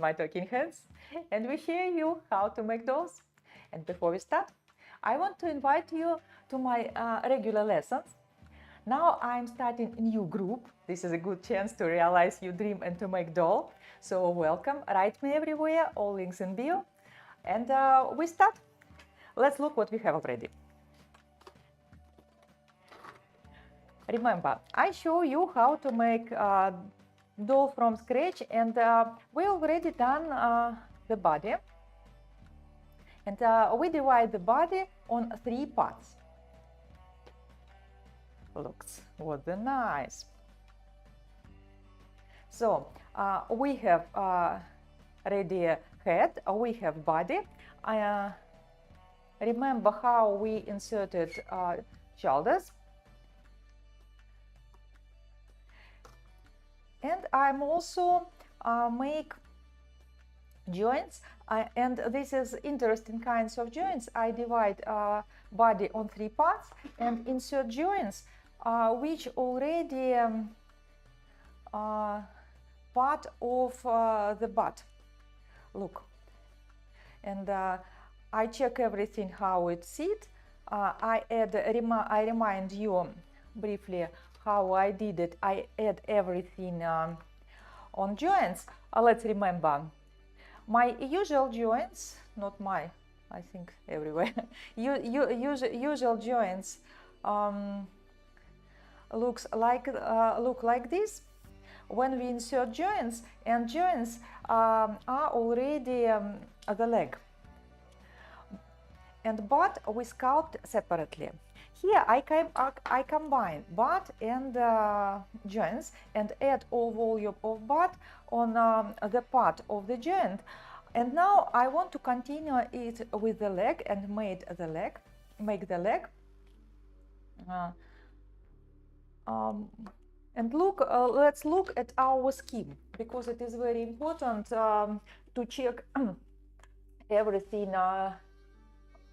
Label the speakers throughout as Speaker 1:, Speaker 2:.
Speaker 1: my talking hands, and we show you how to make dolls. And before we start, I want to invite you to my regular lessons. Now I'm starting a new group. This is a good chance to realize your dream and to make doll. So welcome, write me everywhere, all links in bio. And we start. Let's look what we have already. Remember, I show you how to make doll from scratch, and we already done the body. And we divide the body on 3 parts. Looks what the nice. So we have ready head, we have body. Remember how we inserted shoulders. And I'm also make joints, and this is interesting kinds of joints. I divide body on 3 parts and insert joints which already part of the butt. Look, and I check everything how it sits. I remind you briefly how I did it. I add everything on joints. Let's remember my usual joints, not my, I think everywhere. Usual joints look like this. When we insert joints, and joints are already the leg, and butt we sculpt separately. Here I combine butt and joints and add all volume of butt on the part of the joint. And now I want to continue it with the leg and make the leg. And look, let's look at our scheme, because it is very important to check everything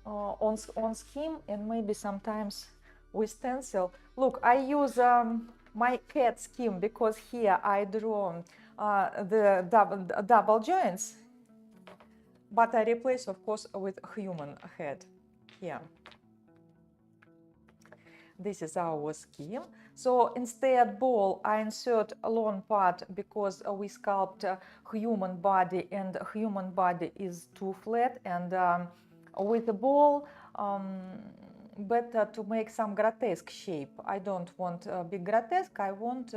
Speaker 1: on scheme, and maybe sometimes with stencil. Look, I use my cat scheme because here I draw the double joints, but I replace, of course, with human head here. This is our scheme. So instead ball, I insert a long part because we sculpt human body, and human body is too flat, and with the ball better to make some grotesque shape. I don't want big grotesque, I want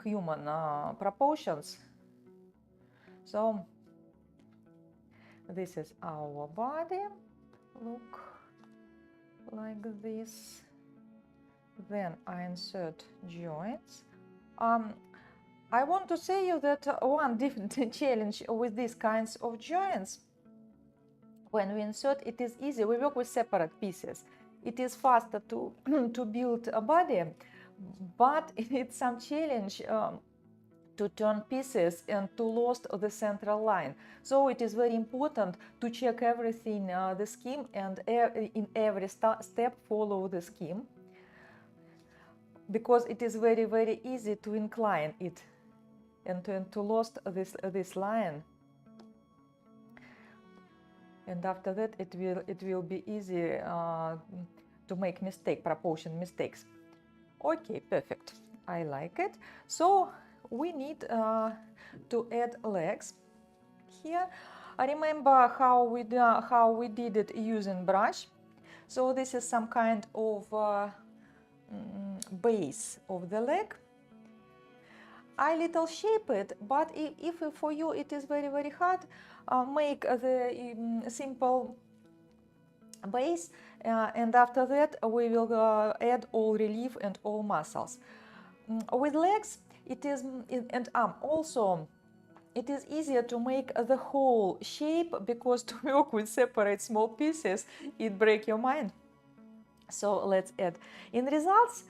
Speaker 1: human proportions. So this is our body, look like this. Then I insert joints. I want to say you that one different challenge with these kinds of joints, when we insert, it is easy. We work with separate pieces. It is faster to to build a body, but it's some challenge to turn pieces and to lose the central line. So it is very important to check everything, the scheme, and in every step follow the scheme, because it is very easy to incline it and to lose this line. And after that, it will be easy to make proportion mistakes. Okay, perfect. I like it. So we need to add legs here. I remember how we did it using brush. So this is some kind of base of the leg. I little shape it, but if for you it is very hard, make the simple base, and after that we will add all relief and all muscles. With legs it is, and arm also, it is easier to make the whole shape, because to work with separate small pieces, it breaks your mind. So let's add. In result,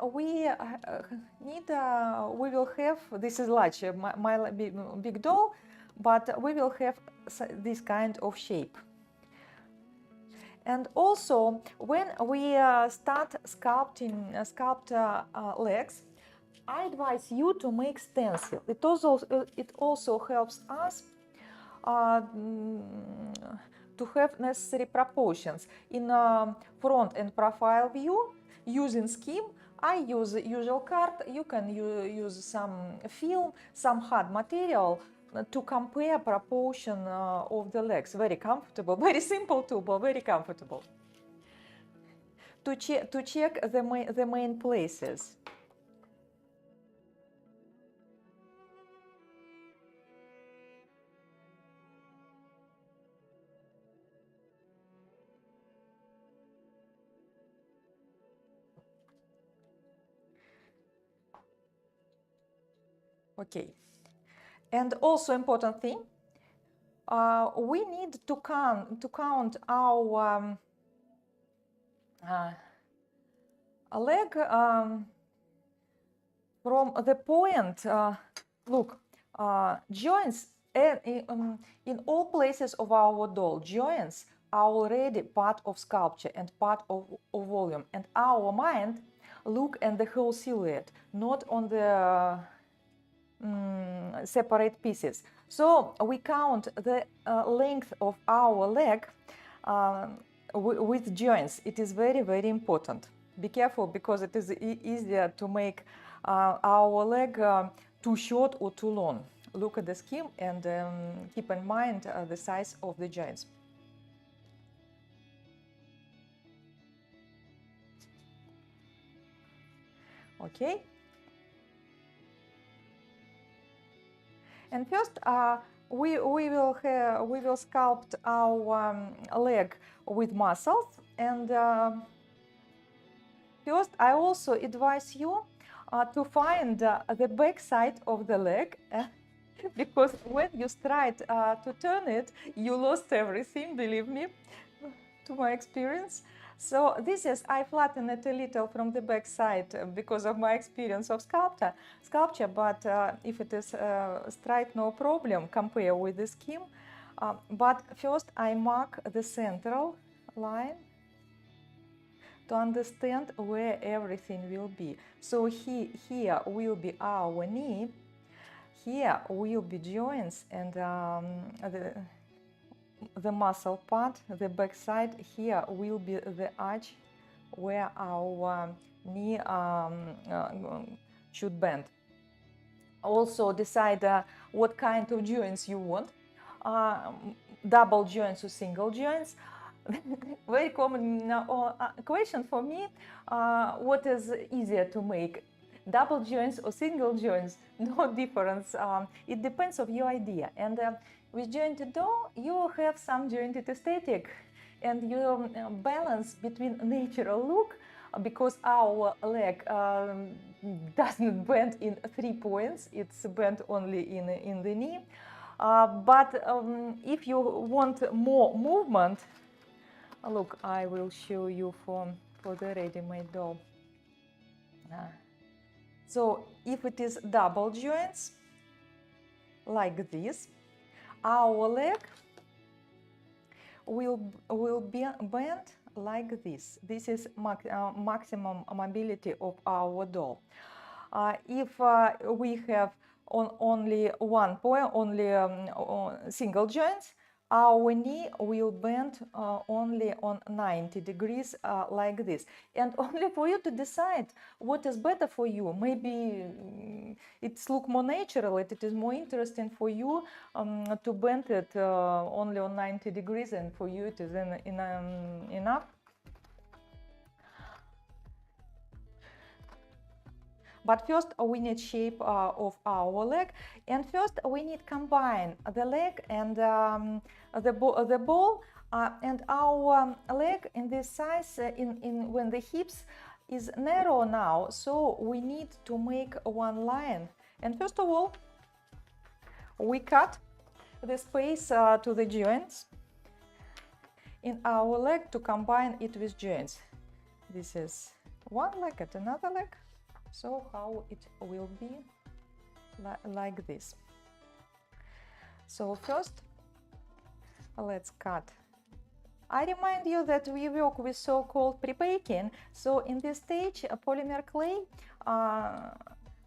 Speaker 1: we will have, this is large, my big doll, but we will have this kind of shape. And also, when we start sculpt legs, I advise you to make stencil. It also helps us to have necessary proportions. In front and profile view, using scheme, I use the usual card. You can use some film, some hard material to compare proportion of the legs. Very comfortable, very simple tool, but very comfortable. To check the main places. Okay, and also important thing, we need to count our leg from the point. Look, joints in all places of our doll. Joints are already part of sculpture and part of volume, and our mind look at the whole silhouette, not on the separate pieces. So we count the length of our leg with joints. It is very, very important. Be careful, because it is easier to make our leg too short or too long. Look at the scheme and keep in mind the size of the joints. Okay. And first, we will sculpt our leg with muscles. And first, I also advise you to find the back side of the leg, because when you tried to turn it, you lost everything. Believe me, to my experience. So this is, I flatten it a little from the back side because of my experience of sculpture, but if it is straight, no problem, compare with the scheme. But first I mark the central line to understand where everything will be. So here will be our knee, here will be joints and the muscle part, the back side. Here will be the arch where our knee should bend. Also decide what kind of joints you want, double joints or single joints. Very common question for me, what is easier to make, double joints or single joints? No difference. It depends on your idea. And with jointed doll, you have some jointed aesthetic, and you balance between natural look, because our leg doesn't bend in 3 points, it's bent only in the knee. But if you want more movement, look, I will show you for the ready-made doll. So if it is double joints, like this, our leg will be bent like this. This is maximum mobility of our doll. If we have only 1 point, only single joints, our knee will bend only on 90 degrees like this. And only for you to decide what is better for you. Maybe it's look more natural, it is more interesting for you to bend it only on 90 degrees, and for you it is enough. But first we need shape of our leg, and first we need combine the leg and the ball and our leg in this size when the hips is narrow now, so we need to make one line. And first of all, we cut the space to the joints in our leg to combine it with joints. This is one leg and another leg. So how it will be like this. So first, let's cut. I remind you that we work with so-called pre-baking. So in this stage, polymer clay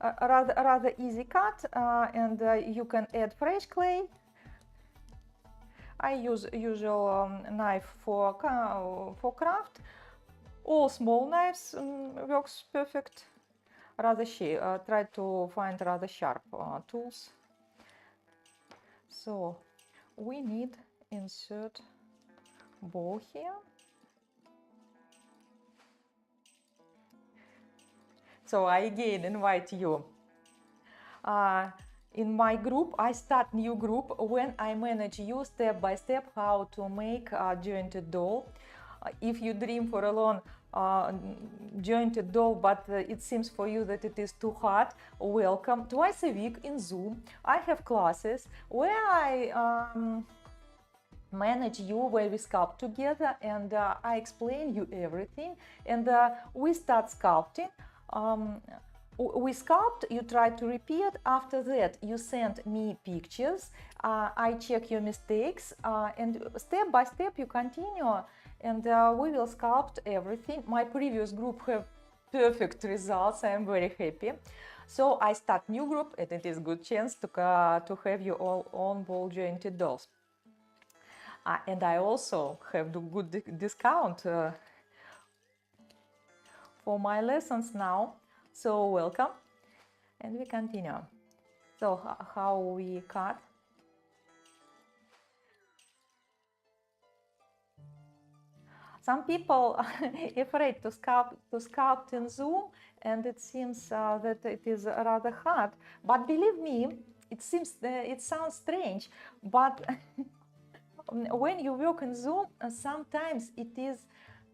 Speaker 1: rather easy cut, and you can add fresh clay. I use usual knife for craft. All small knives works perfect. Rather try to find rather sharp tools. So we need insert bowl here. So I again invite you. In my group, I start new group when I manage you step by step how to make a jointed doll. If you dream for a long jointed doll, but it seems for you that it is too hard, welcome. Twice a week in Zoom, I have classes where I manage you, where we sculpt together, and I explain you everything, and we start sculpting. We sculpt, you try to repeat. After that, you send me pictures. I check your mistakes, and step by step you continue, and we will sculpt everything. My previous group have perfect results. I am very happy. So I start new group, and it is good chance to have your own ball jointed dolls. And I also have the good discount for my lessons now. So welcome, and we continue. So how we cut? Some people are afraid to sculpt in Zoom, and it seems that it is rather hard. But believe me, it sounds strange, but when you work in Zoom, sometimes it is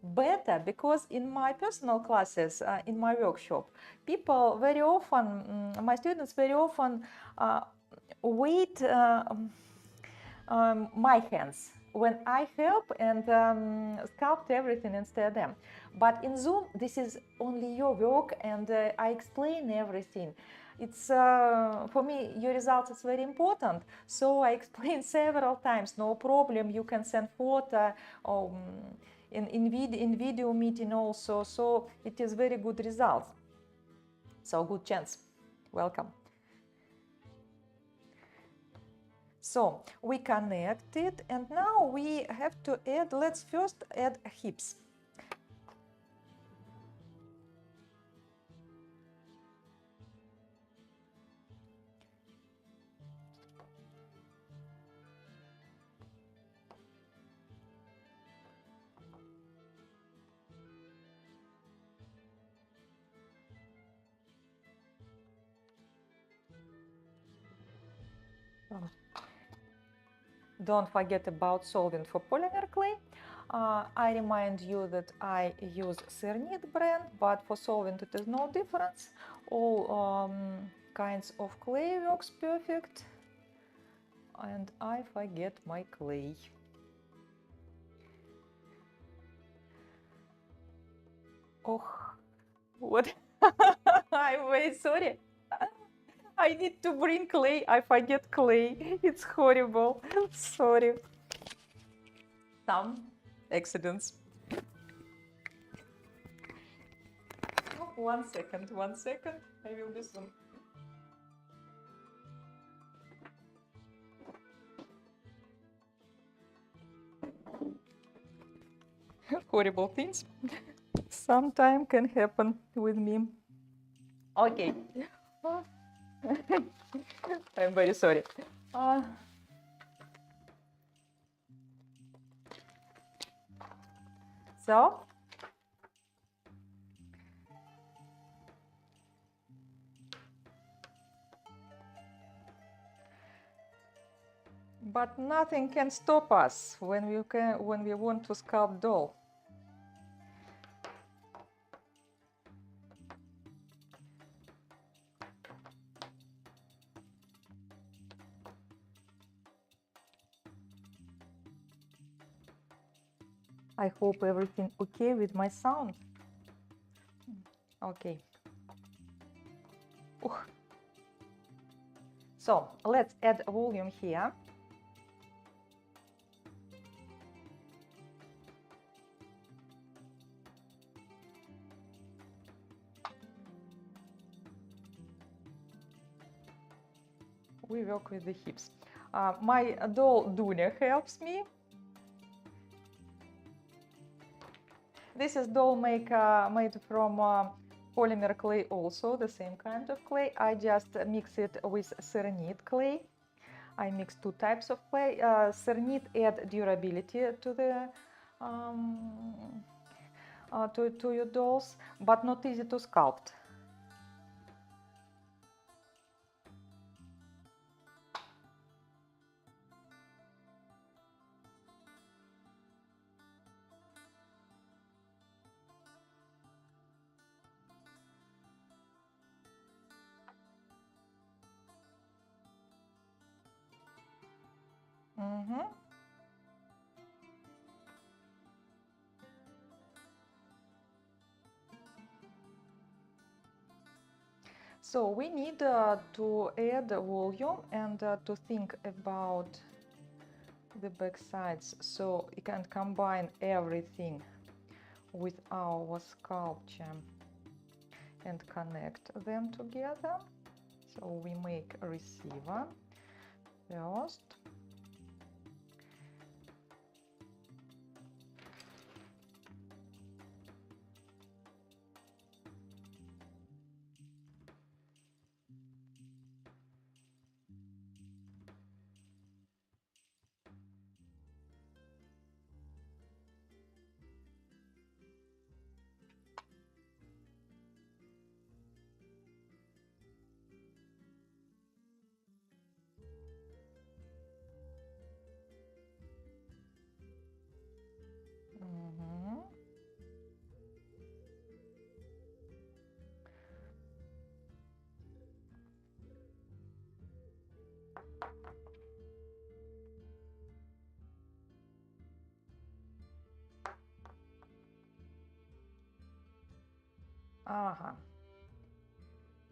Speaker 1: better, because in my personal classes, in my workshop, people very often, my students very often wait my hands when I help and sculpt everything instead of them. But in Zoom, this is only your work, and I explain everything. It's for me, your results is very important, so I explain several times. No problem, you can send photo in video meeting also, so it is very good results. So good chance. Welcome. So we connected, and now we have to add, let's first add hips. Don't forget about solvent for polymer clay. I remind you that I use Cernit brand, but for solvent it is no difference. All kinds of clay works perfect. And I forget my clay. Oh, what? I'm very sorry. I need to bring clay. I forget clay. It's horrible. Sorry. Some accidents. Oh, 1 second, 1 second. I will do some. Horrible things sometimes can happen with me. Okay. I'm very sorry. So but nothing can stop us when we want to sculpt doll. I hope everything okay with my sound. Okay. So let's add volume here. we work with the hips. My doll Dunya helps me. This is doll made from polymer clay, also the same kind of clay. I just mix it with Cernit clay. I mix two types of clay. Cernit add durability to the to your dolls, but not easy to sculpt. So we need to add volume and to think about the back sides, so you can combine everything with our sculpture and connect them together. So we make a receiver first.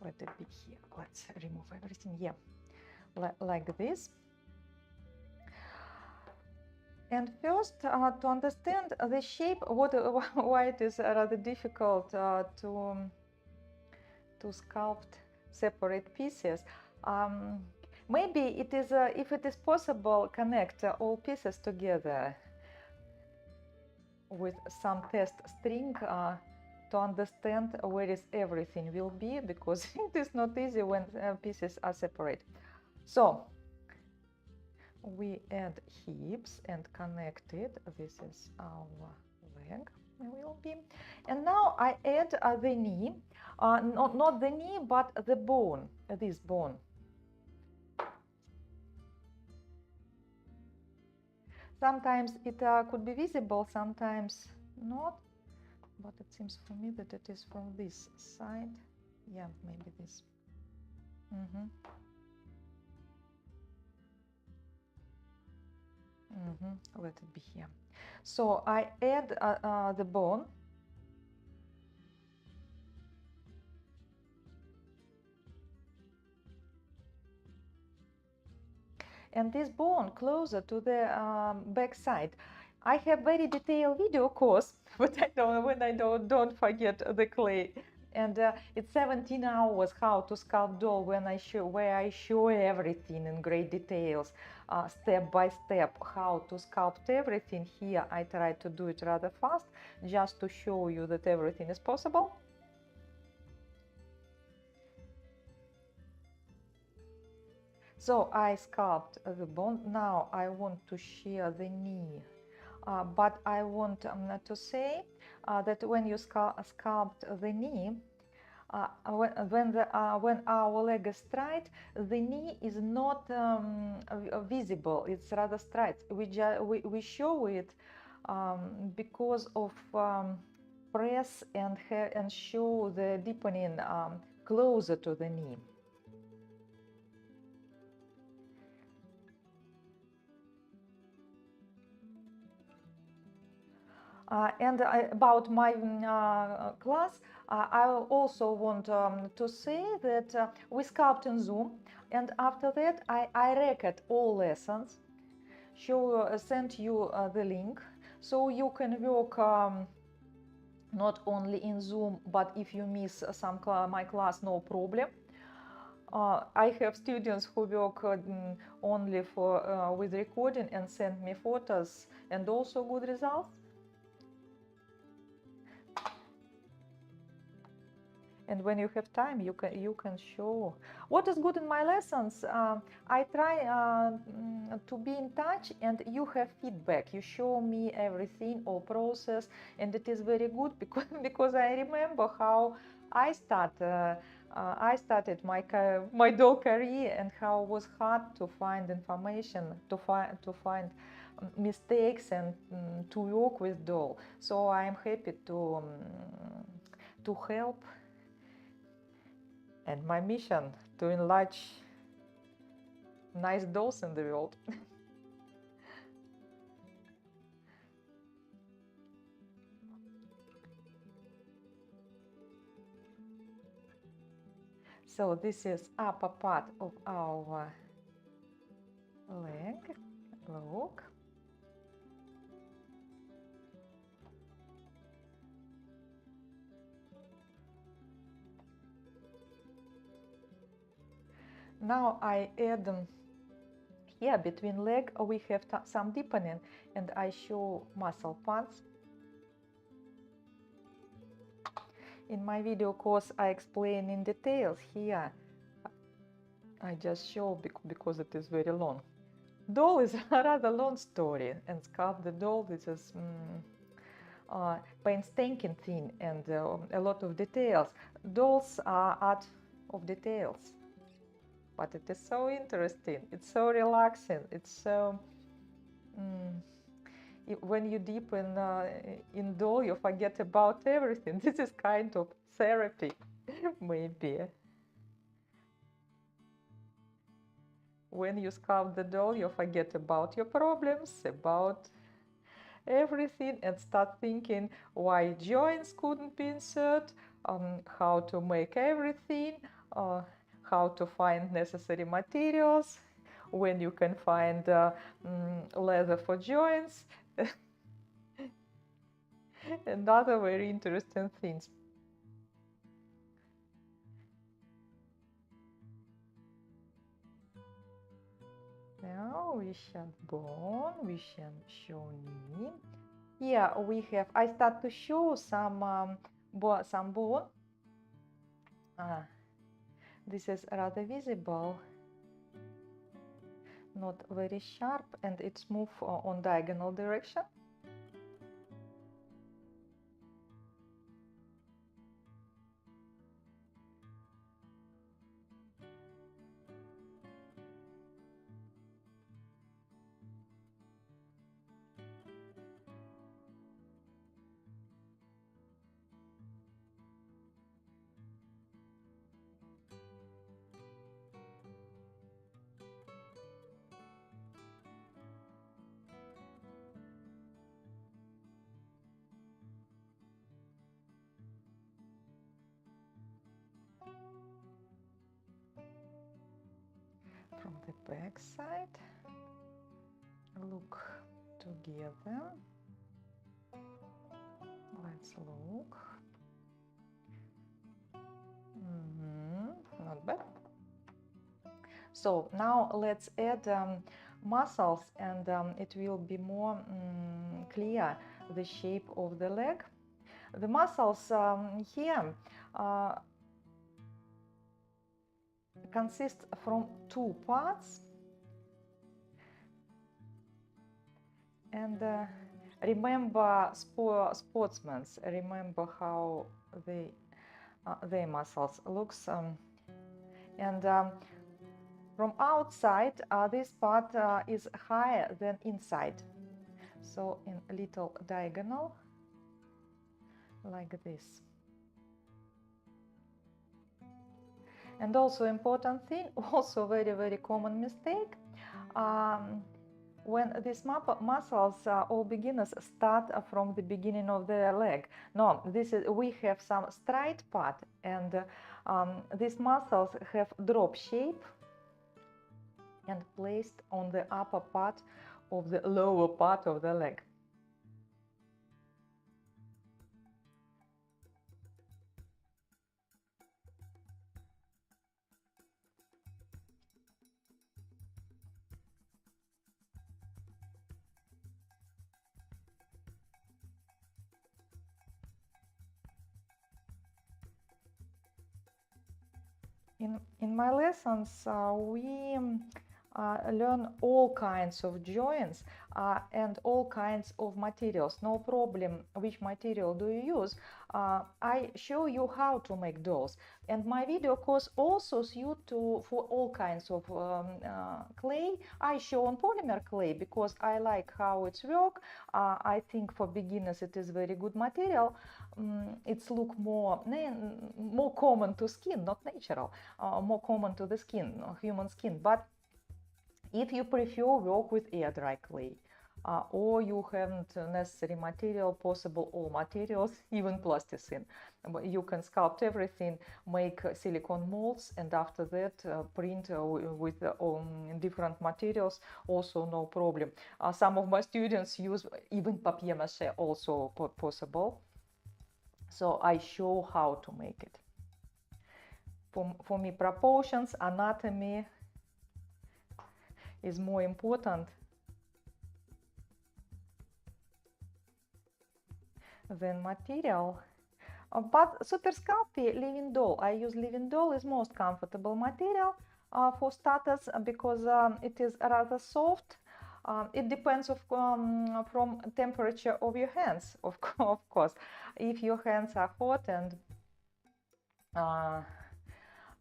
Speaker 1: Let it be here. Let's remove everything. Yeah, like this. And first, to understand the shape, why it is rather difficult to sculpt separate pieces. Maybe it is, if it is possible, connect all pieces together with some test string to understand where is everything will be, because it is not easy when pieces are separate. So we add hips and connect it. This is our leg will be. And now I add the knee, not the knee, but the bone, this bone. Sometimes it could be visible, sometimes not, but it seems for me that it is from this side. Yeah, maybe this. Let it be here. So I add the bone. And this bone closer to the back side. I have very detailed video course, but I don't forget the clay. And it's 17 hours how to sculpt doll, where I show everything in great details, step by step, how to sculpt everything. Here I try to do it rather fast, just to show you that everything is possible. So I sculpt the bone. Now I want to shear the knee, but I want to say that when you sculpt the knee, when our leg is straight, the knee is not visible. It's rather straight. We show it because of press and show the deepening closer to the knee. And about my class, I also want to say that we sculpt in Zoom, and after that I record all lessons, send you the link, so you can work not only in Zoom, but if you miss my class, no problem. I have students who work only for with recording and send me photos and also good results. And when you have time, you can show what is good in my lessons. I try to be in touch, and you have feedback. You show me everything, all process, and it is very good because I remember how I started my doll career and how it was hard to find information, to find mistakes and to work with doll. So I am happy to help. And my mission to enlarge nice dolls in the world. So this is upper part of our leg. Look. Now I add here between leg we have some deepening, and I show muscle parts. In my video course I explain in details. Here I just show because it is very long. Doll is a rather long story, and sculpt the doll, this is painstaking thing and a lot of details. Dolls are art of details, but it is so interesting, it's so relaxing, it's so when you deep in doll you forget about everything. This is kind of therapy. Maybe when you sculpt the doll you forget about your problems, about everything, and start thinking why joints couldn't be inserted, how to make everything, how to find necessary materials, when you can find leather for joints, and other very interesting things. Now we shall bone, we shall show knee. Here we have, I start to show some bone. This is rather visible, not very sharp, and it's moved on diagonal direction. From the back side, look together. Let's look. Not bad. So now let's add muscles, and it will be more clear the shape of the leg. The muscles here consist from two parts, and remember sportsmen, remember how their muscles looks, and from outside this part is higher than inside, so in a little diagonal like this. And also important thing, also very common mistake, when these muscles, all beginners start from the beginning of the leg. No, we have some straight part, and these muscles have drop shape and placed on the upper part of the lower part of the leg. In my lessons, we learn all kinds of joints and all kinds of materials. No problem which material do you use. I show you how to make dolls, and my video course also suit for all kinds of clay. I show on polymer clay because I like how it's work. I think for beginners it is very good material. It's look more common to skin, not natural, more common to the skin, human skin. But if you prefer work with air dry clay, or you haven't necessary material, possible all materials, even plasticine, you can sculpt everything, make silicone molds, and after that print with different materials, also no problem. Some of my students use even papier mâché, also possible. So I show how to make it. For me, proportions, anatomy is more important than material. But Super Sculpting living doll, I use living doll is most comfortable material for starters because it is rather soft. It depends from temperature of your hands, of course. If your hands are hot and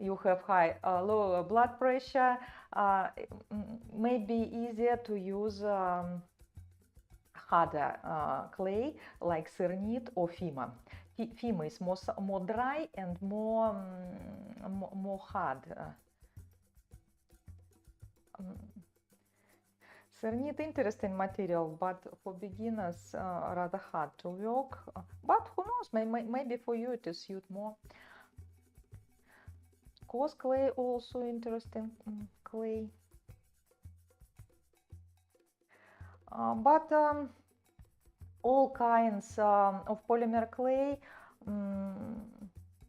Speaker 1: you have low blood pressure, may be easier to use harder clay like Cernit or Fima. Fima is more dry and more hard. Cernit interesting material, but for beginners rather hard to work. But who knows? Maybe for you it is suit more. Coarse clay also interesting clay. But all kinds of polymer clay,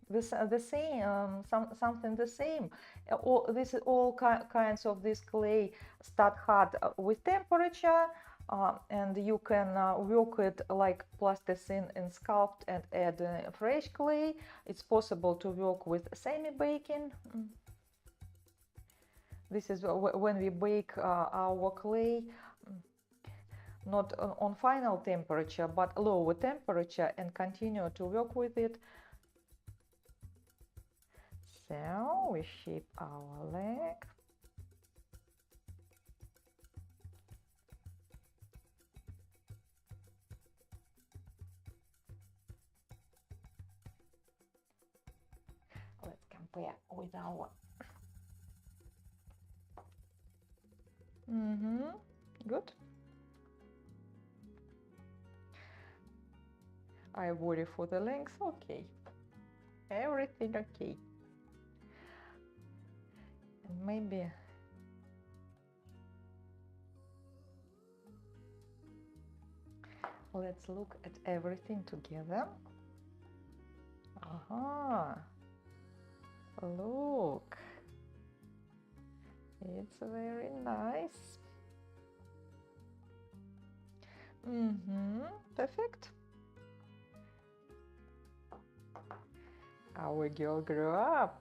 Speaker 1: the same, something the same. All kinds of this clay start hard with temperature, and you can work it like plasticine and sculpt and add fresh clay. It's possible to work with semi-baking. This is when we bake our clay, not on final temperature, but lower temperature, and continue to work with it. So we shape our leg. Let's compare with our good. I worry for the length. Okay, everything okay. And maybe let's look at everything together. Aha, look, it's very nice. Perfect. Our girl grew up.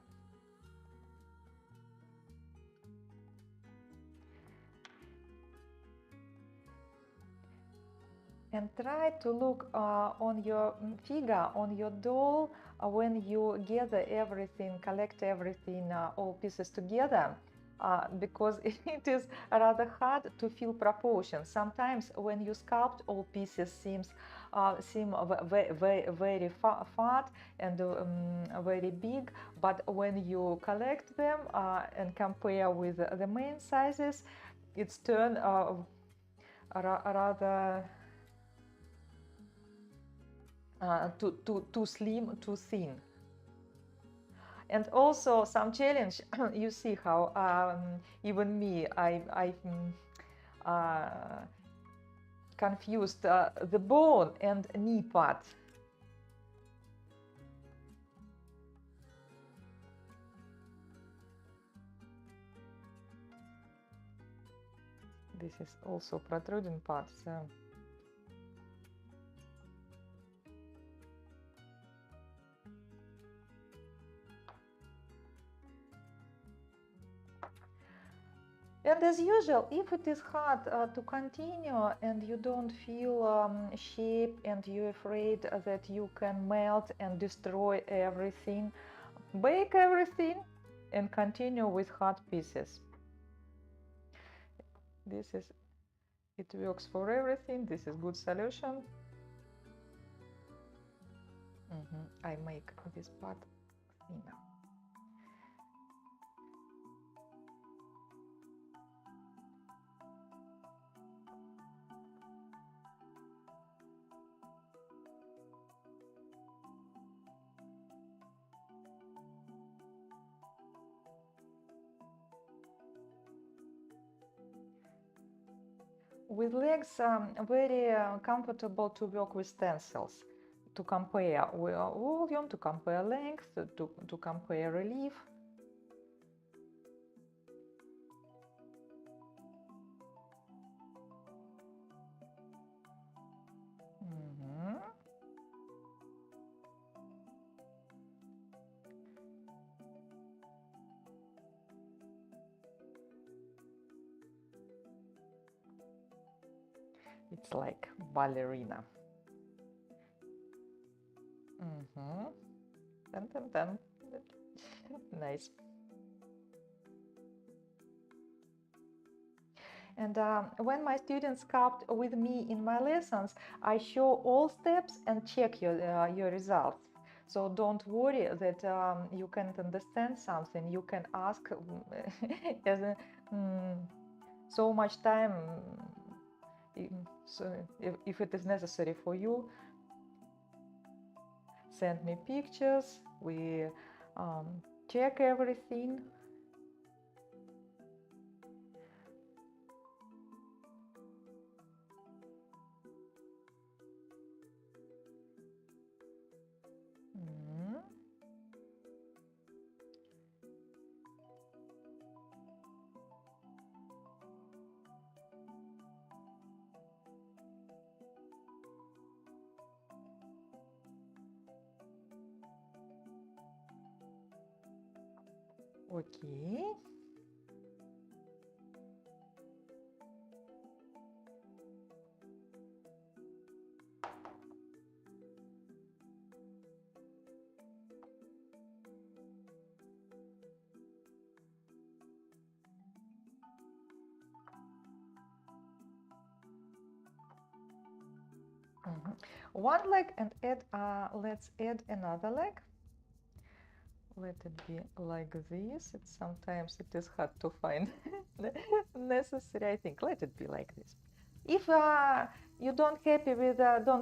Speaker 1: And try to look on your figure, on your doll, when you gather everything, collect everything, all pieces together, because it is rather hard to feel proportions. Sometimes when you sculpt, all pieces seem very fat and very big, but when you collect them and compare with the main sizes, it's turned rather too slim, too thin. And also some challenge. You see how even me, I confused the bone and knee part. This is also protruding part, so And as usual, if it is hard to continue and you don't feel shape and you're afraid that you can melt and destroy everything, bake everything and continue with hard pieces. It works for everything. This is good solution. I make this part thinner. With legs, very comfortable to work with stencils, to compare volume, to compare length, to compare relief. It's like ballerina. Dun, dun, dun. Nice. And when my students sculpt with me in my lessons, I show all steps and check your results. So don't worry that you can't understand something. You can ask so much time. So if it is necessary for you, send me pictures. We check everything. Okay. One leg and let's add another leg. Let it be like this. Sometimes it is hard to find necessary, I think. Let it be like this. If you don't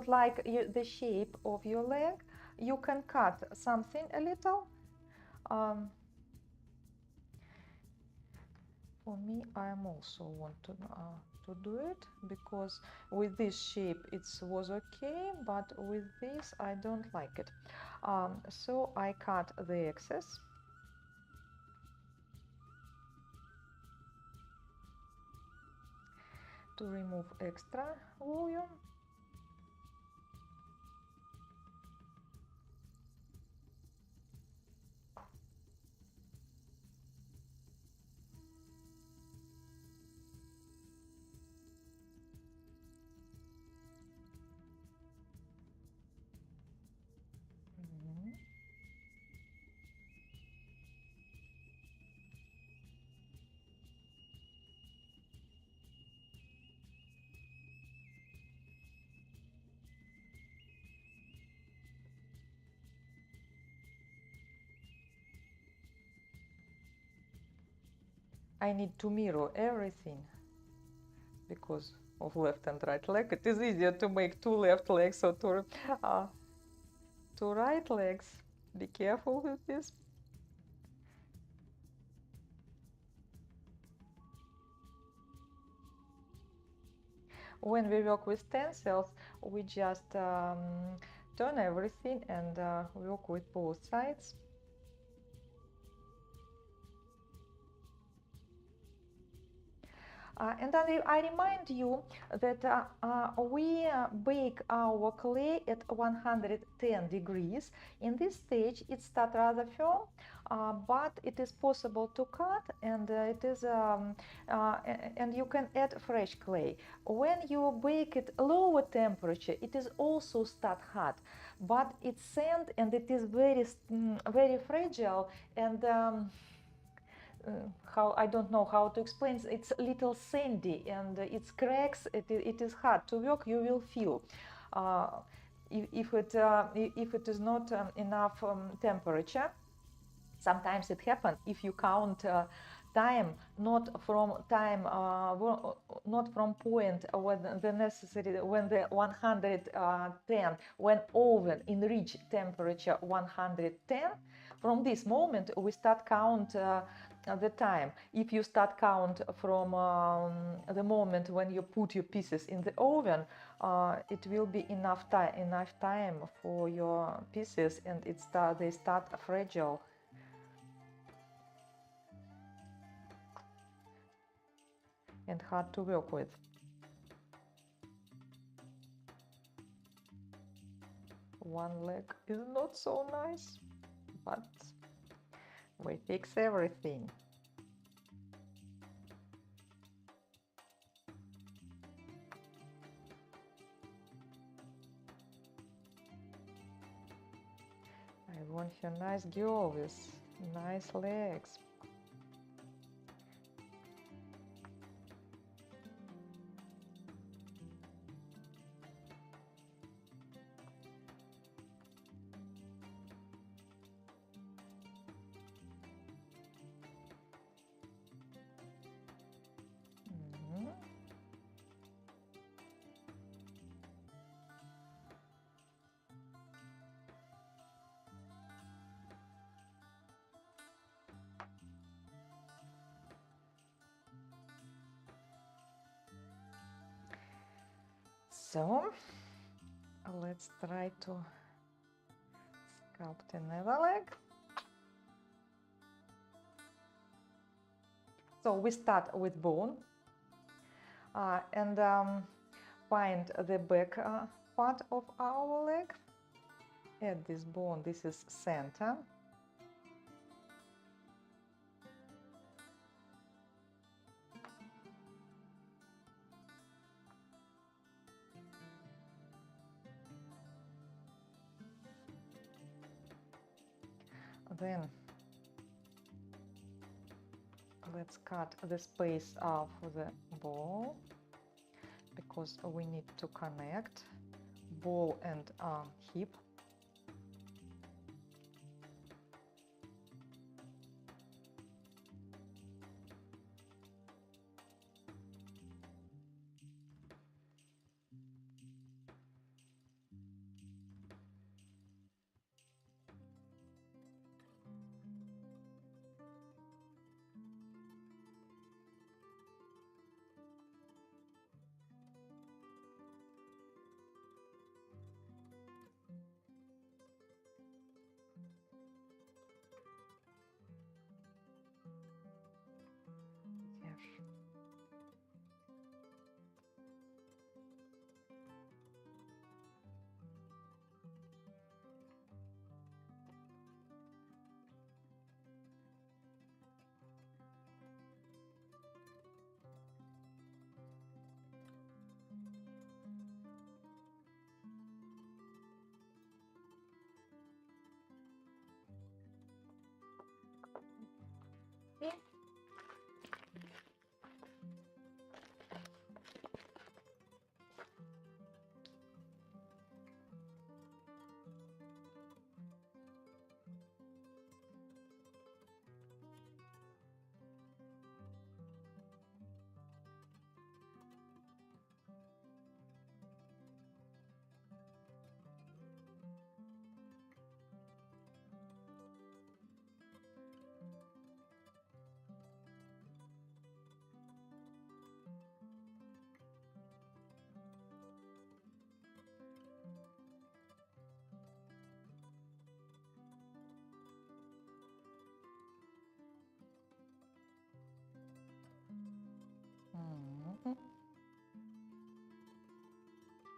Speaker 1: like the shape of your leg, you can cut something a little. For me, I also want to do it, because with this shape it was okay, but with this I don't like it. So I cut the excess. To remove extra volume. I need to mirror everything because of left and right leg. It is easier to make two left legs or two right legs. Be careful with this. When we work with stencils, we just turn everything and work with both sides. And then I remind you that we bake our clay at 110 degrees. In this stage, it starts rather firm. but it is possible to cut, and and you can add fresh clay. When you bake it lower temperature, it is also start hot, but it's sand and it is very fragile, and how I don't know how to explain. It's a little sandy and it's cracks. It is hard to work. You will feel if it is not enough temperature. Sometimes it happens if you count time, not from point when the necessary, when the 110, when oven in reach temperature 110. From this moment we start count the time. If you start count from the moment when you put your pieces in the oven, it will be enough time for your pieces, and they start fragile. And hard to work with. One leg is not so nice, but we fix everything. I want a nice girl with nice legs. So let's try to sculpt another leg. So we start with bone and find the back part of our leg. Add this bone, this is center. Then let's cut the space for the ball, because we need to connect ball and hip. Yeah.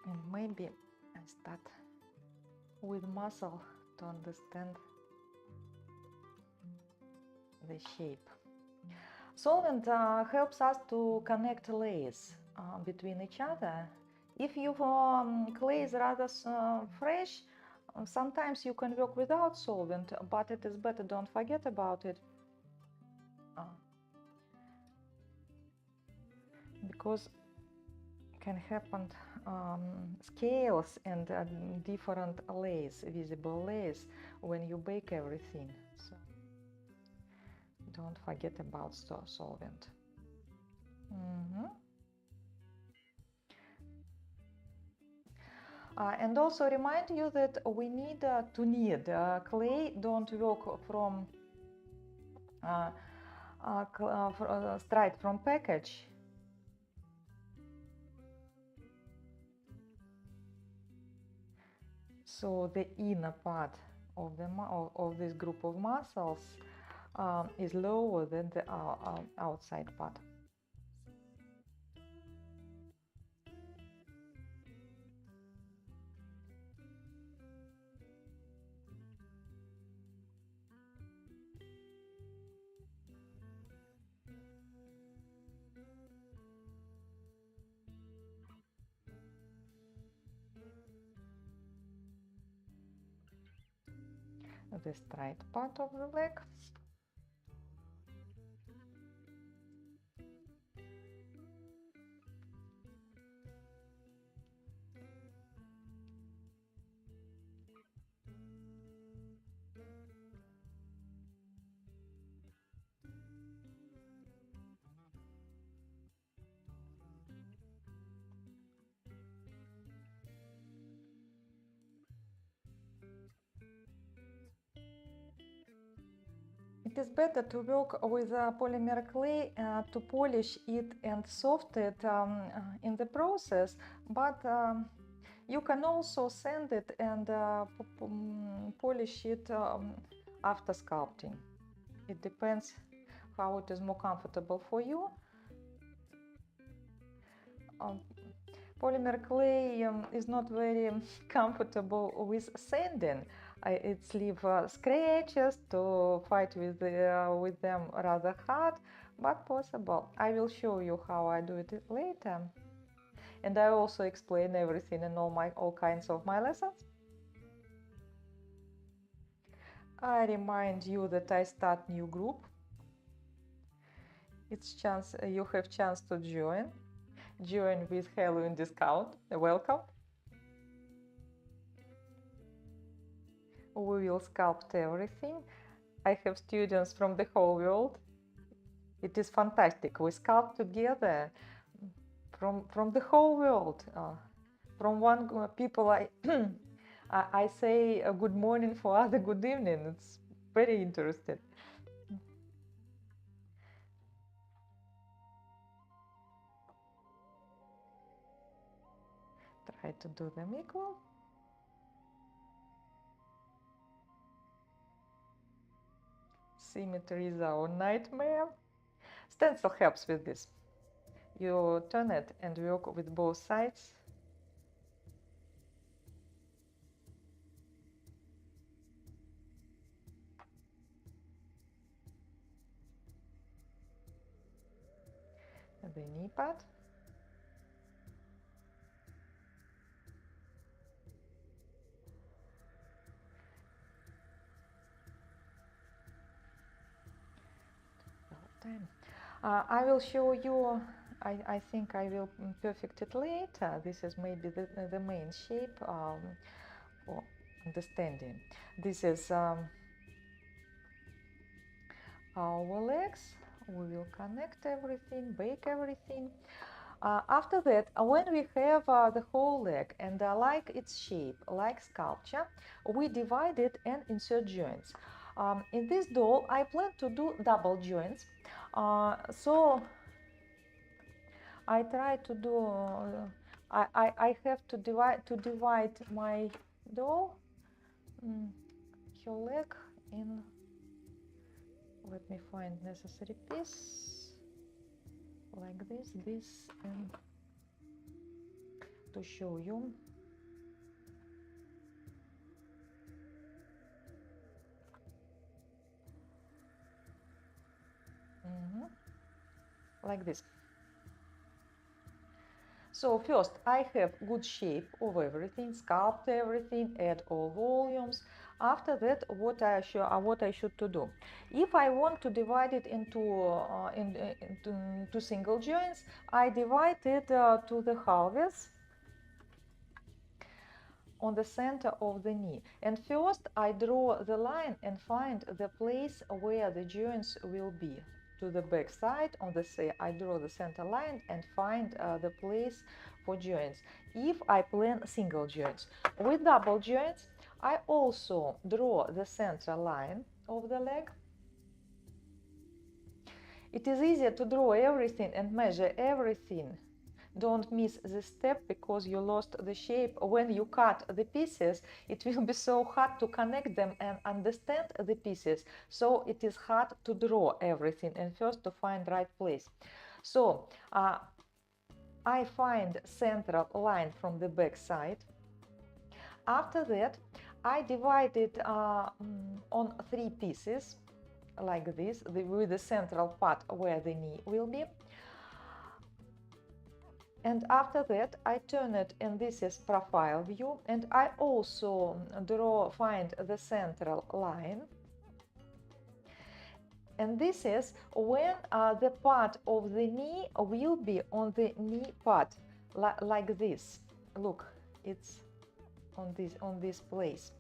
Speaker 1: And maybe I start with muscle to understand the shape. Solvent helps us to connect layers between each other. If your clay is rather fresh, sometimes you can work without solvent, but it is better, don't forget about it. Because can happen scales and different layers, visible layers, when you bake everything. So don't forget about solvent. And also remind you that we need to knead clay. Don't work from straight from package. So the inner part of the of this group of muscles is lower than the outside part. The straight part of the leg. It is better to work with polymer clay to polish it and soften it in the process, but you can also sand it and polish it after sculpting. It depends how it is more comfortable for you. Polymer clay is not very comfortable with sanding. It's leave scratches, to fight with them rather hard, but possible. I will show you how I do it later, and I also explain everything in all kinds of my lessons. I remind you that I start new group. It's chance you have chance to join with Halloween discount. Welcome. We will sculpt everything. I have students from the whole world. It is fantastic. We sculpt together from the whole world. From one people I say good morning, for other good evening. It's very interesting. Try to do them equal. Symmetry is our nightmare. Stencil helps with this. You turn it and work with both sides. The knee pad. I will show you, I think I will perfect it later. This is maybe the main shape for understanding. This is our legs. We will connect everything, bake everything. After that, when we have the whole leg and like its shape, like sculpture, we divide it and insert joints. In this doll, I plan to do double joints. So I try to do. I have to divide my doll, her leg in. Let me find necessary piece like this, and to show you. like this. So first I have good shape of everything, sculpt everything, add all volumes. After that, what I should to do. If I want to divide it into single joints, I divide it to the halves on the center of the knee. And first I draw the line and find the place where the joints will be. To the back side, I draw the center line and find the place for joints. If I plan single joints. With double joints, I also draw the center line of the leg. It is easier to draw everything and measure everything. Don't miss this step because you lost the shape. When you cut the pieces, it will be so hard to connect them and understand the pieces. So it is hard to draw everything and first to find right place. So I find central line from the back side. After that, I divide it on 3 pieces like this, with the central part where the knee will be. And after that, I turn it, and this is profile view, and I also find the central line. And this is when the part of the knee will be on the knee part, like this. Look, it's on this place.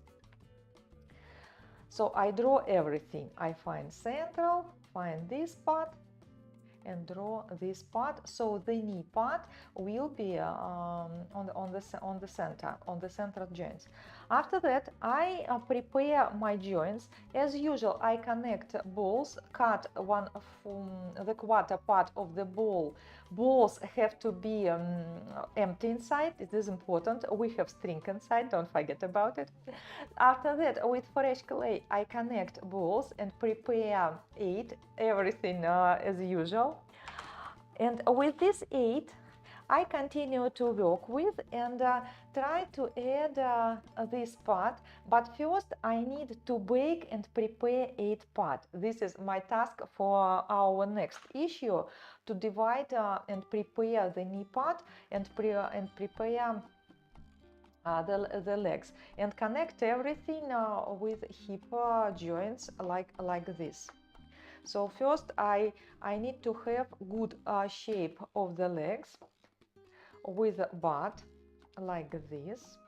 Speaker 1: So I draw everything. I find central, find this part, and draw this part, so the knee part will be on the central joints. After that, I prepare my joints. As usual, I connect balls, cut one from the quarter part of the ball. Balls have to be empty inside. It is important. We have string inside, don't forget about it. After that, with fresh clay, I connect balls and prepare 8, everything as usual. And with this 8, I continue to work with and try to add this part. But first, I need to bake and prepare 8 parts. This is my task for our next issue, to divide and prepare the knee part and prepare the legs and connect everything with hip joints like this. So first I need to have good shape of the legs with a butt like this.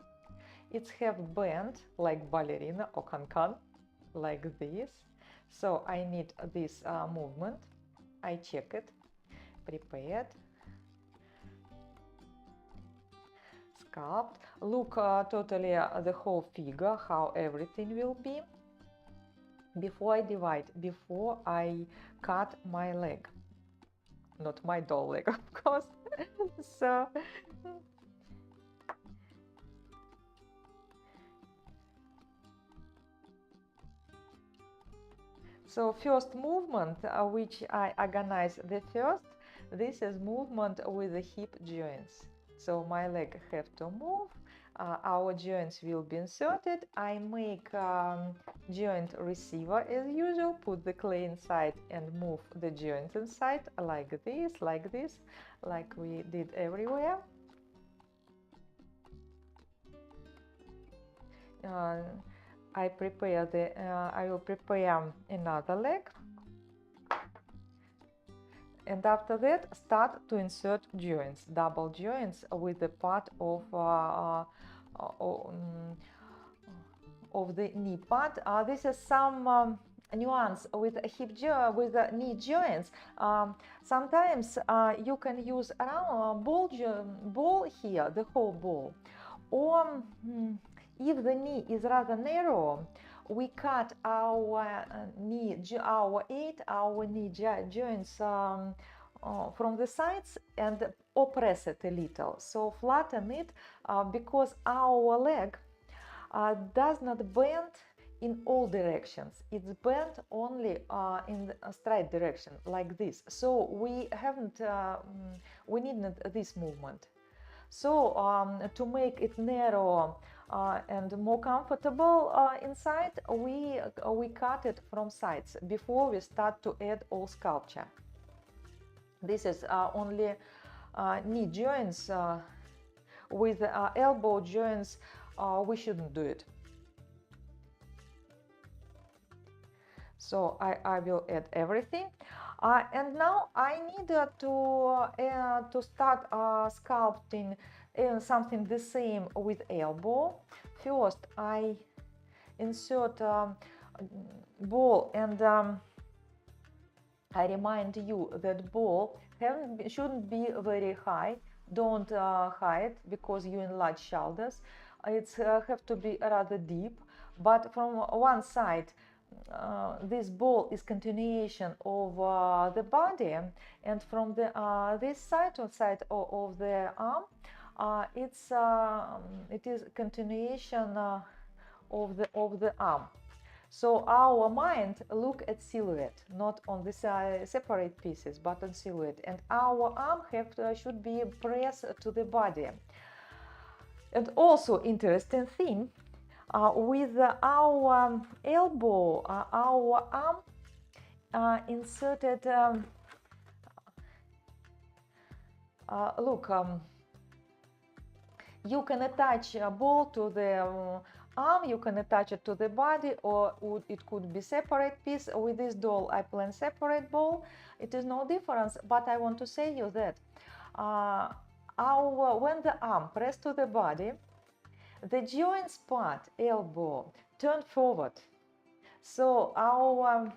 Speaker 1: It's have bend like ballerina or can like this. So I need this movement. I check it, prepared, sculpt. Look totally the whole figure, how everything will be. Before I divide, before I cut my leg, not my doll leg, of course. So first movement, which I organize the first, this is movement with the hip joints. So my leg have to move, our joints will be inserted. I make joint receiver as usual, put the clay inside and move the joints inside like this, like we did everywhere. I will prepare another leg, and after that start to insert joints, double joints with the part of the knee part. This is some nuance with the knee joints. Sometimes you can use around ball here, the whole ball, or if the knee is rather narrow, we cut our knee joints from the sides and press it a little. So flatten it because our leg does not bend in all directions. It's bent only in the straight direction like this. So we need this movement. So to make it narrow and more comfortable inside, we cut it from sides before we start to add all sculpture. This is only knee joints. With elbow joints, we shouldn't do it. So I will add everything. And now I need to start sculpting something the same with elbow. First, I insert ball, and I remind you that ball shouldn't be very high. Don't hide because you enlarge shoulders. It's have to be rather deep. But from one side, this ball is continuation of the body, and from the this side or side of the arm, it is continuation of the arm. So our mind look at silhouette, not on the separate pieces, but on silhouette, and our arm should be pressed to the body. And also interesting thing, with our elbow, our arm inserted. Look, you can attach a ball to the arm, you can attach it to the body, or it could be separate piece. With this doll I plan separate ball. It is no difference, but I want to say you that when the arm pressed to the body, the joints part, elbow, turn forward. So our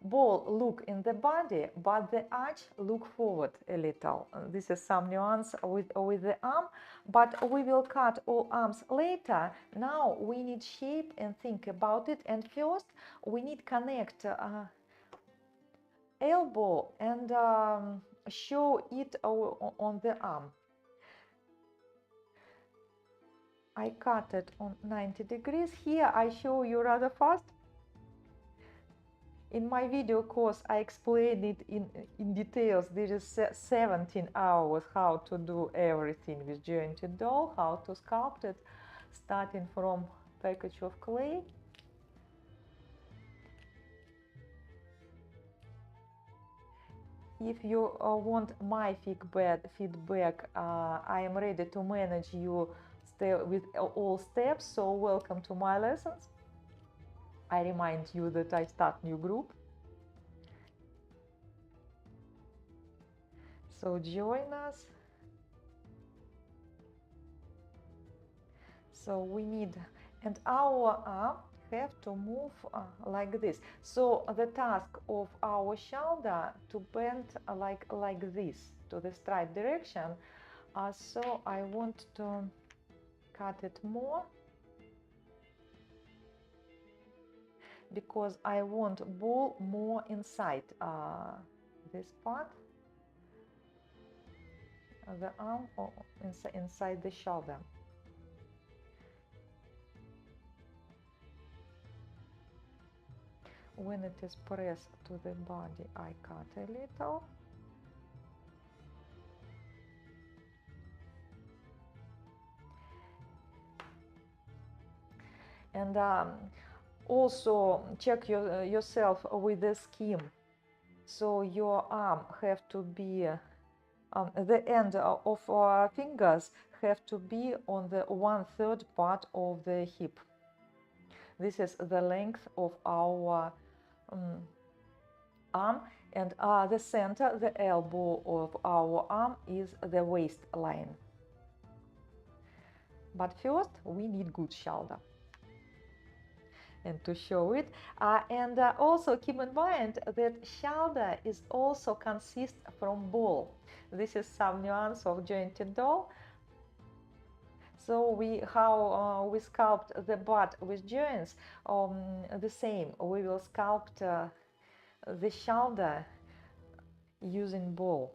Speaker 1: ball look in the body, but the arch look forward a little. This is some nuance with the arm, but we will cut all arms later. Now we need shape and think about it. And first we need connect elbow and show it on the arm. I cut it on 90 degrees. Here I show you rather fast. In my video course I explain it in details. There is 17 hours how to do everything with jointed doll, how to sculpt it, starting from package of clay. If you want my feedback, I am ready to manage you with all steps, so welcome to my lessons. I remind you that I start new group, so join us. So we need, and our arm have to move like this. So the task of our shoulder to bend like this to the straight direction. So I want to cut it more, because I want ball more inside this part, the arm, or inside the shoulder. When it is pressed to the body, I cut a little. And also check yourself with the scheme. So your arm have to be, the end of fingers have to be on the 1/3 part of the hip. This is the length of our arm, and the center, the elbow of our arm is the waistline. But first we need good shoulder. And to show it, and also keep in mind that shoulder is also consists from ball. This is some nuance of jointed doll. So how we sculpt the butt with joints, the same. We will sculpt the shoulder using ball.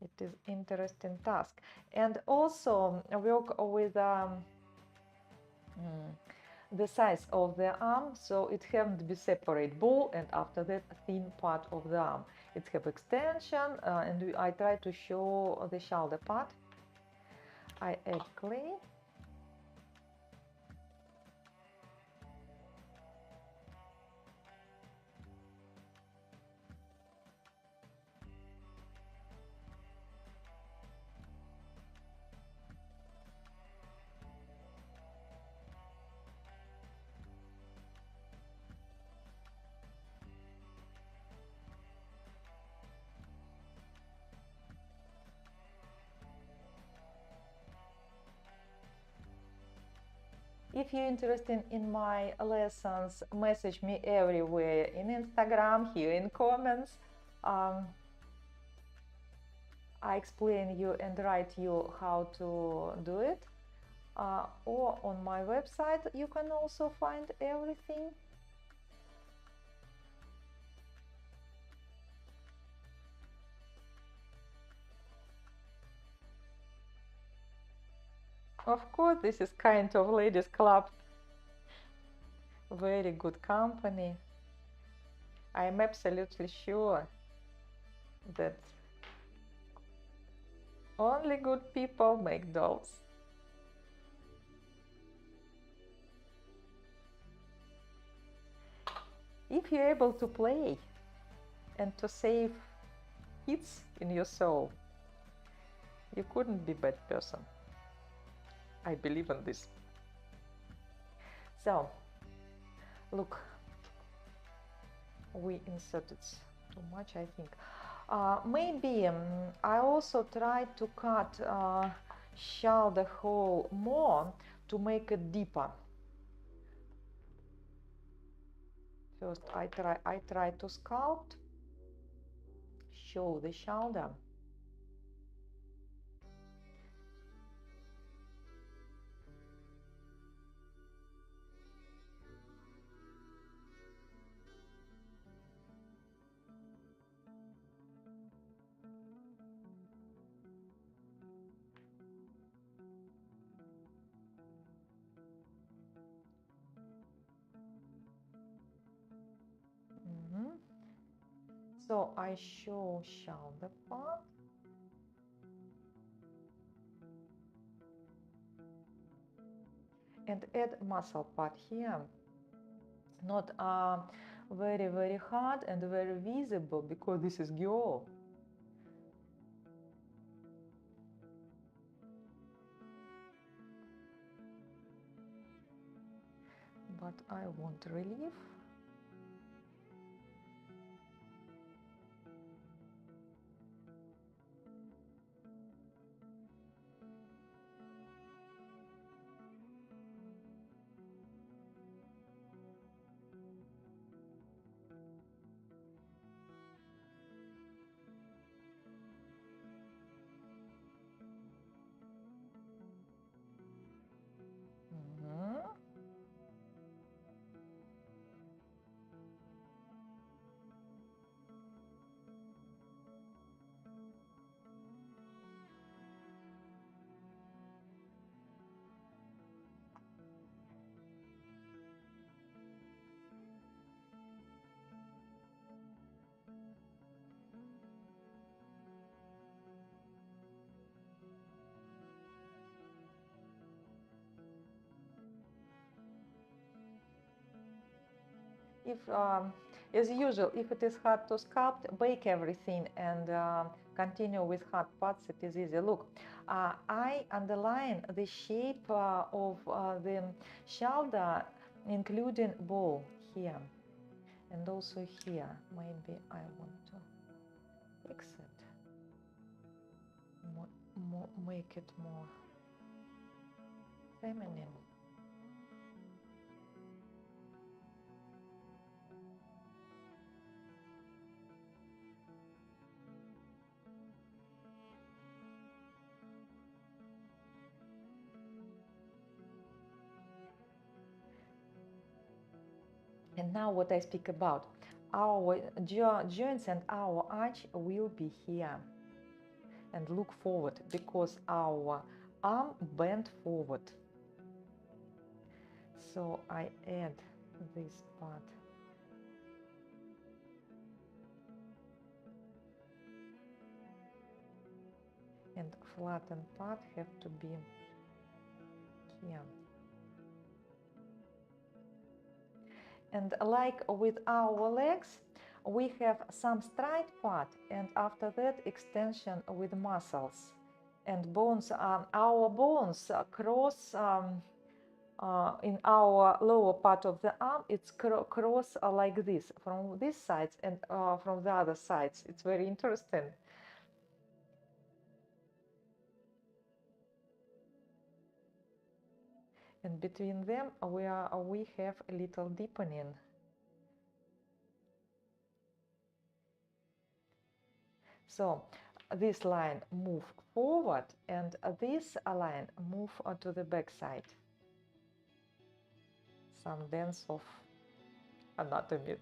Speaker 1: It is interesting task, and also work with the size of the arm, so it can't be separate ball and after that thin part of the arm. It have extension, and I try to show the shoulder part. I add clay. if you're interested in my lessons, message me everywhere, in Instagram, here in comments. I explain you and write you how to do it. Or on my website you can also find everything. Of course, this is kind of ladies club. Very good company. I am absolutely sure that only good people make dolls. If you're able to play and to save kids in your soul, you couldn't be a bad person. I believe in this. So, look, we inserted too much, I think. Maybe I also tried to cut shoulder hole more to make it deeper. First, I try to sculpt, show the shoulder. So I show shoulder part. And add muscle part here. Not very hard and very visible, because this is girl. But I want relief. If, as usual, if it is hard to sculpt, bake everything and continue with hard parts. It is easy. Look, I underline the shape of the shoulder, including bowl here, and also here. Maybe I want to fix it, make it more feminine. And now what I speak about, our joints and our arch will be here. And look forward, because our arm bent forward. So I add this part. And flattened part have to be here. And like with our legs, we have some straight part, and after that extension with muscles and bones. Our bones cross in our lower part of the arm. It's cross like this from this side and from the other sides. It's very interesting. and between them we have a little deepening. So this line move forward and this line move to the back side. Some dance of anatomy.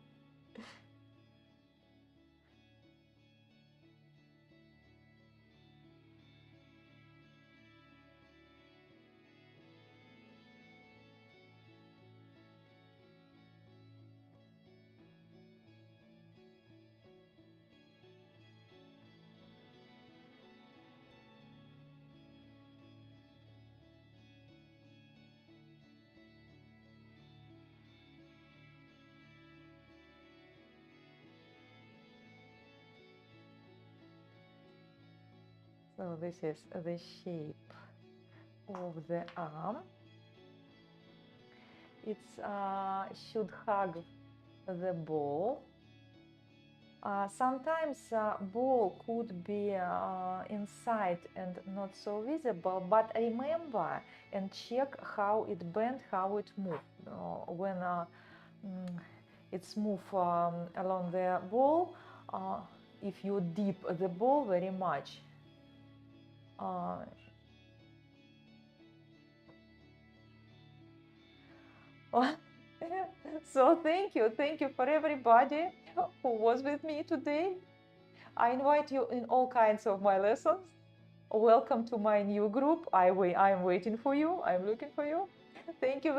Speaker 1: So this is the shape of the arm. It should hug the ball. Sometimes ball could be inside and not so visible, but remember and check how it bends, how it moves. When it's move along the ball, if you dip the ball very much, so thank you for everybody who was with me today. I invite you in all kinds of my lessons. Welcome to my new group. I'm waiting for you. I'm looking for you. Thank you very